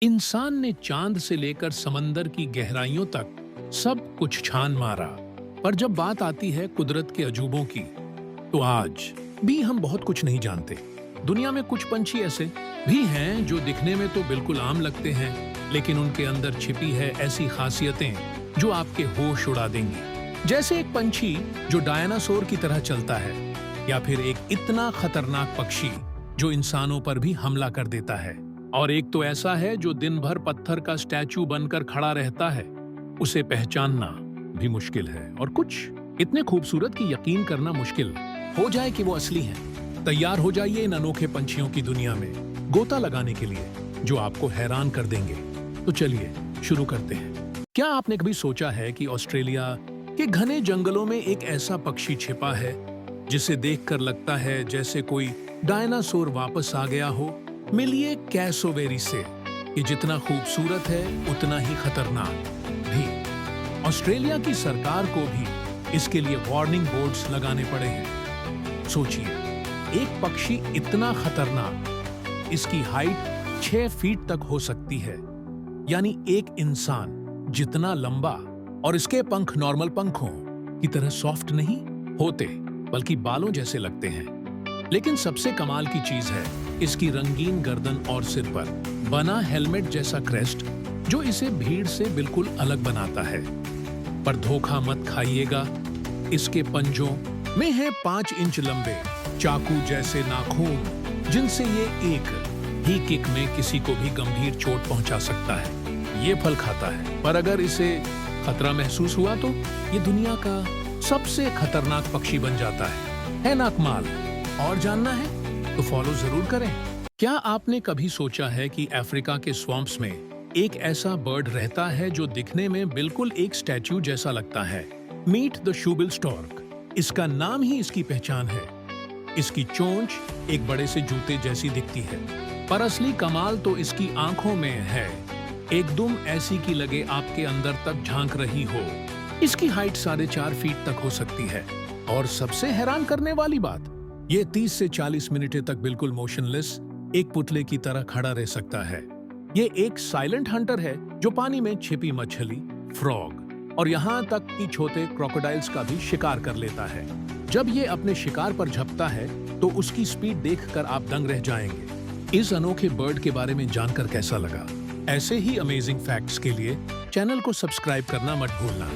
इंसान ने चांद से लेकर समंदर की गहराइयों तक सब कुछ छान मारा, पर जब बात आती है कुदरत के अजूबों की, तो आज भी हम बहुत कुछ नहीं जानते। दुनिया में कुछ पंछी ऐसे भी हैं जो दिखने में तो बिल्कुल आम लगते हैं, लेकिन उनके अंदर छिपी है ऐसी खासियतें जो आपके होश उड़ा देंगी। जैसे एक पंछी जो डायनासोर की तरह चलता है, या फिर एक इतना खतरनाक पक्षी जो इंसानों पर भी हमला कर देता है। और एक तो ऐसा है जो दिन भर पत्थर का स्टैचू बनकर खड़ा रहता है, उसे पहचानना भी मुश्किल है। और कुछ इतने खूबसूरत कि यकीन करना मुश्किल हो जाए कि वो असली हैं। तैयार हो जाइए इन अनोखे पंछियों की दुनिया में गोता लगाने के लिए, जो आपको हैरान कर देंगे। तो चलिए शुरू करते हैं। क्या आपने कभी सोचा है कि ऑस्ट्रेलिया के घने जंगलों में एक ऐसा पक्षी छिपा है जिसे देखकर लगता है जैसे कोई डायनासोर वापस आ गया हो? मिलिए कैसोवेरी से। ये जितना खूबसूरत है उतना ही खतरनाक भी। ऑस्ट्रेलिया की सरकार को भी इसके लिए वार्निंग बोर्ड्स लगाने पड़े हैं। सोचिए, एक पक्षी इतना खतरनाक, इसकी हाइट 6 फीट तक हो सकती है, यानी एक इंसान जितना लंबा। और इसके पंख नॉर्मल पंखों की तरह सॉफ्ट नहीं होते, बल्कि बालों जैसे लगते हैं। लेकिन सबसे कमाल की चीज है इसकी रंगीन गर्दन और सिर पर बना हेलमेट जैसा क्रेस्ट, जो इसे भीड़ से बिल्कुल अलग बनाता है। पर धोखा मत खाइएगा, इसके पंजों में है 5 इंच लंबे चाकू जैसे नाखून, जिनसे ये एक ही किक में किसी को भी गंभीर चोट पहुंचा सकता है। ये फल खाता है, पर अगर इसे खतरा महसूस हुआ तो ये दुनिया का सबसे खतरनाक पक्षी बन जाता है ना कमाल? और जानना है तो फॉलो जरूर करें। क्या आपने कभी सोचा है कि अफ्रीका के स्वैम्प्स में एक ऐसा बर्ड रहता है जो दिखने में बिल्कुल एक स्टैच्यू जैसा लगता है? मीट द शूबिल स्टॉर्क, इसका नाम ही इसकी पहचान है। इसकी चोंच एक बड़े से जूते जैसी दिखती है, पर असली कमाल तो इसकी आंखों में है, एकदम ऐसी की लगे आपके अंदर तक झांक रही हो। इसकी हाइट 4.5 फीट तक हो सकती है, और सबसे हैरान करने वाली बात, ये 30 से 40 मिनट तक बिल्कुल मोशनलेस एक पुतले की तरह खड़ा रह सकता है। ये एक साइलेंट हंटर है जो पानी में छिपी मछली, फ्रॉग और यहाँ तक कि छोटे क्रोकोडाइल्स का भी शिकार कर लेता है। जब ये अपने शिकार पर झपटा है तो उसकी स्पीड देखकर आप दंग रह जाएंगे। इस अनोखे बर्ड के बारे में जानकर कैसा लगा? ऐसे ही अमेजिंग फैक्ट्स के लिए चैनल को सब्सक्राइब करना मत भूलना।